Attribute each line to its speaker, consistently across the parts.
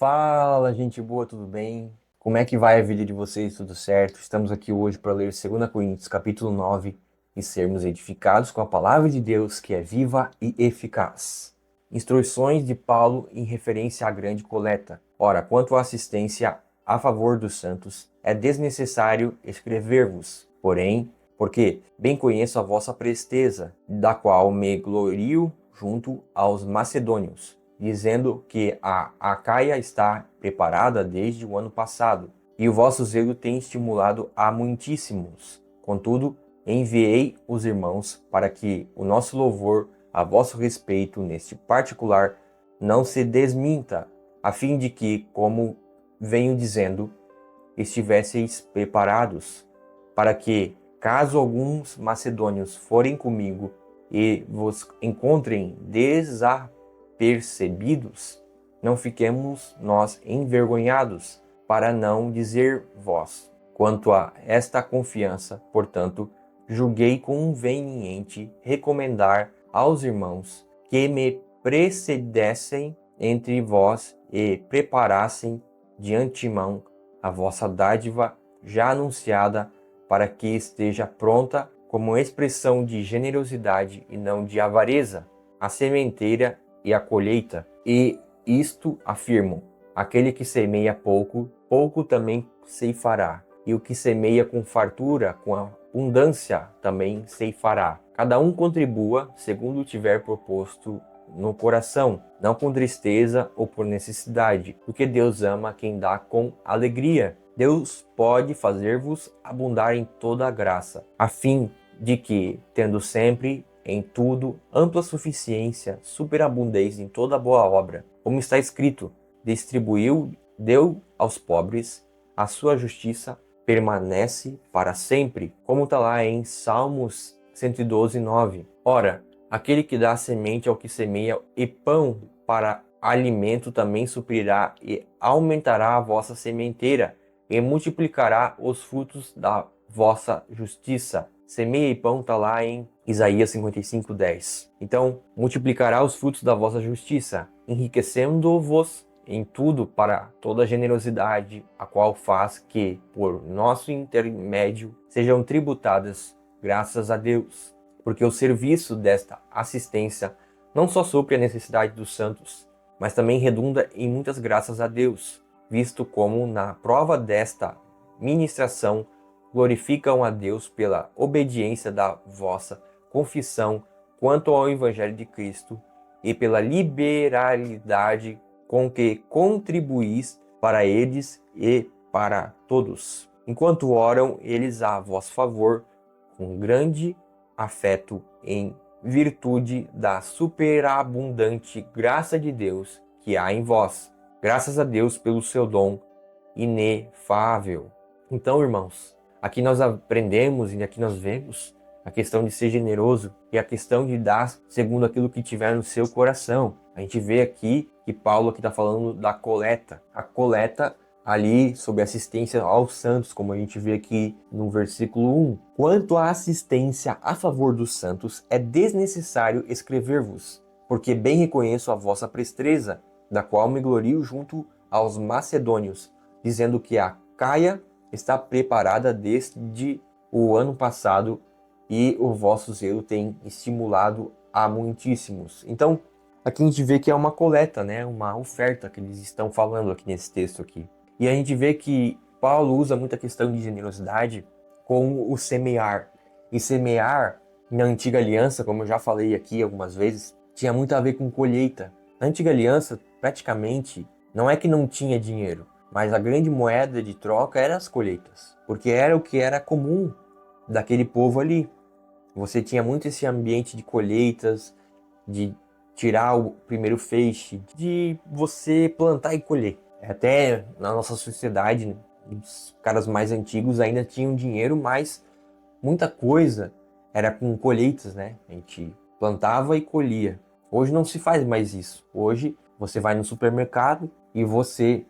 Speaker 1: Fala, gente boa, tudo bem? Como é que vai a vida de vocês? Tudo certo? Estamos aqui hoje para ler 2 Coríntios, capítulo 9, e sermos edificados com a palavra de Deus, que é viva e eficaz. Instruções de Paulo em referência à grande coleta. Ora, quanto à assistência a favor dos santos, é desnecessário escrever-vos, porém, porque bem conheço a vossa presteza, da qual me glorio junto aos macedônios, dizendo que a Acaia está preparada desde o ano passado, e o vosso zelo tem estimulado a muitíssimos. Contudo, enviei os irmãos para que o nosso louvor a vosso respeito neste particular não se desminta, a fim de que, como venho dizendo, estivesseis preparados, para que, caso alguns macedônios forem comigo e vos encontrem desapercebidos, não fiquemos nós envergonhados, para não dizer vós. Quanto a esta confiança, portanto, julguei conveniente recomendar aos irmãos que me precedessem entre vós e preparassem de antemão a vossa dádiva já anunciada, para que esteja pronta como expressão de generosidade e não de avareza, a sementeira e a colheita. E isto afirmo: aquele que semeia pouco, pouco também ceifará, e o que semeia com fartura, com abundância, também ceifará. Cada um contribua segundo tiver proposto no coração, não com tristeza ou por necessidade, porque Deus ama quem dá com alegria. Deus pode fazer-vos abundar em toda a graça, a fim de que, tendo sempre em tudo ampla suficiência, superabundez em toda boa obra, como está escrito: distribuiu, deu aos pobres, a sua justiça permanece para sempre, como está lá em Salmos 112:9. Ora, aquele que dá semente ao que semeia e pão para alimento também suprirá e aumentará a vossa sementeira e multiplicará os frutos da vossa justiça. Semeia e pão está lá em Isaías 55:10. Então, multiplicará os frutos da vossa justiça, enriquecendo-vos em tudo para toda generosidade, a qual faz que, por nosso intermédio, sejam tributadas graças a Deus. Porque o serviço desta assistência não só supre a necessidade dos santos, mas também redunda em muitas graças a Deus, visto como na prova desta ministração glorificam a Deus pela obediência da vossa confissão quanto ao Evangelho de Cristo e pela liberalidade com que contribuís para eles e para todos, enquanto oram eles a vosso favor com grande afeto em virtude da superabundante graça de Deus que há em vós. Graças a Deus pelo seu dom inefável. Então, irmãos, aqui nós aprendemos e aqui nós vemos a questão de ser generoso e a questão de dar segundo aquilo que tiver no seu coração. A gente vê aqui que Paulo aqui está falando da coleta. A coleta ali sob assistência aos santos, como a gente vê aqui no versículo 1. Quanto à assistência a favor dos santos, é desnecessário escrever-vos, porque bem reconheço a vossa presteza, da qual me glorio junto aos macedônios, dizendo que a Caia está preparada desde o ano passado e o vosso zelo tem estimulado a muitíssimos. Então, aqui a gente vê que é uma coleta, né? Uma oferta que eles estão falando aqui nesse texto aqui. E a gente vê que Paulo usa muita questão de generosidade com o semear. E semear, na antiga aliança, como eu já falei aqui algumas vezes, tinha muito a ver com colheita. Na antiga aliança, praticamente, não é que não tinha dinheiro, mas a grande moeda de troca era as colheitas, porque era o que era comum daquele povo ali. Você tinha muito esse ambiente de colheitas, de tirar o primeiro feixe, de você plantar e colher. Até na nossa sociedade, os caras mais antigos ainda tinham dinheiro, mas muita coisa era com colheitas, né? A gente plantava e colhia. Hoje não se faz mais isso. Hoje você vai no supermercado e você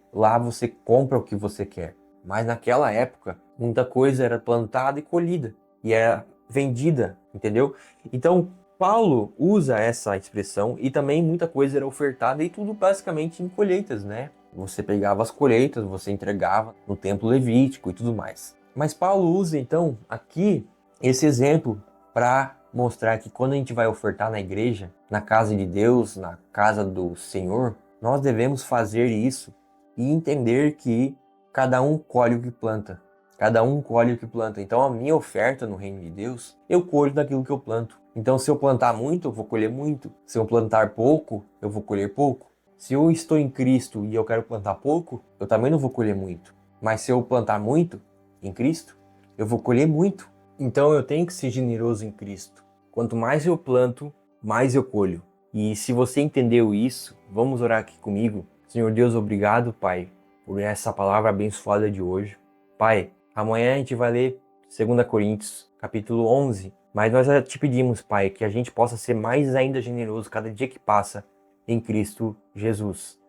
Speaker 1: compra o que você quer. Mas naquela época, muita coisa era plantada e colhida e era vendida, entendeu? Então, Paulo usa essa expressão e também muita coisa era ofertada e tudo basicamente em colheitas, né? Você pegava as colheitas, você entregava no templo levítico e tudo mais. Mas Paulo usa então aqui esse exemplo para mostrar que quando a gente vai ofertar na igreja, na casa de Deus, na casa do Senhor, nós devemos fazer isso e entender que cada um colhe o que planta. Cada um colhe o que planta. Então a minha oferta no reino de Deus, eu colho daquilo que eu planto. Então se eu plantar muito, eu vou colher muito. Se eu plantar pouco, eu vou colher pouco. Se eu estou em Cristo e eu quero plantar pouco, eu também não vou colher muito. Mas se eu plantar muito em Cristo, eu vou colher muito. Então eu tenho que ser generoso em Cristo. Quanto mais eu planto, mais eu colho. E se você entendeu isso, vamos orar aqui comigo. Senhor Deus, obrigado, Pai, por essa palavra abençoada de hoje. Pai, amanhã a gente vai ler 2 Coríntios, capítulo 11. Mas nós já te pedimos, Pai, que a gente possa ser mais ainda generoso cada dia que passa em Cristo Jesus.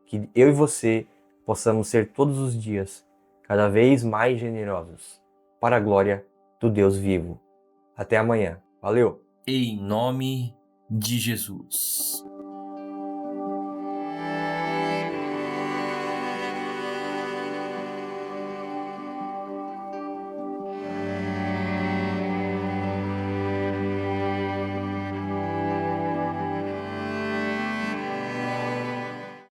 Speaker 1: Que eu e você possamos ser todos os dias cada vez mais generosos, para a glória do Deus vivo. Até amanhã. Valeu!
Speaker 2: Em nome de Jesus.